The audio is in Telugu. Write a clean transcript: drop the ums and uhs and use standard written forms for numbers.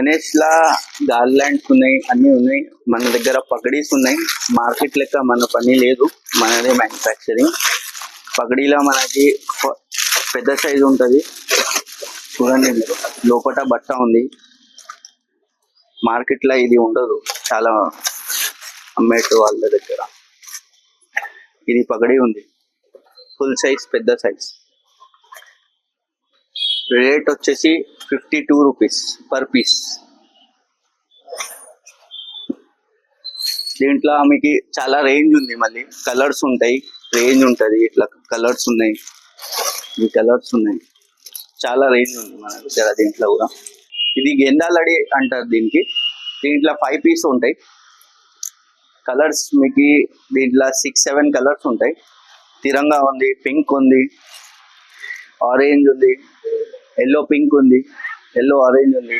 గణేష్ లా గార్లాండ్స్ ఉన్నాయి, అన్ని ఉన్నాయి. మన దగ్గర పగడీస్ ఉన్నాయి. మార్కెట్ లెక్క మన పని లేదు, మనదే మ్యానుఫ్యాక్చరింగ్. పగడీలో మనకి పెద్ద సైజు ఉంటది, చూడండి మీరు. లోపల బట్ట ఉంది. మార్కెట్ లో ఇది ఉండదు చాలా అమ్మేట వాళ్ళ దగ్గర. ఇది పగడి ఉంది, ఫుల్ సైజ్, పెద్ద సైజ్. రేట్ వచ్చేసి 52 రూపీస్ పర్ పీస్. దీంట్లో మీకు చాలా రేంజ్ ఉంది, మళ్ళీ కలర్స్ ఉంటాయి, రేంజ్ ఉంటుంది. ఇట్లా కలర్స్ ఉన్నాయి, ఈ కలర్స్ ఉన్నాయి, చాలా రేంజ్ ఉంది మన దగ్గర. దీంట్లో కూడా ఇది గెందాలడి అంటారు దీనికి. దీంట్లో 5 పీస్ ఉంటాయి. కలర్స్ మీకు దీంట్లో 6-7 కలర్స్ ఉంటాయి. తిరంగా ఉంది, పింక్ ఉంది, ఆరెంజ్ ఉంది, ఎల్లో పింక్ ఉంది, ఎల్లో ఆరెంజ్ ఉంది.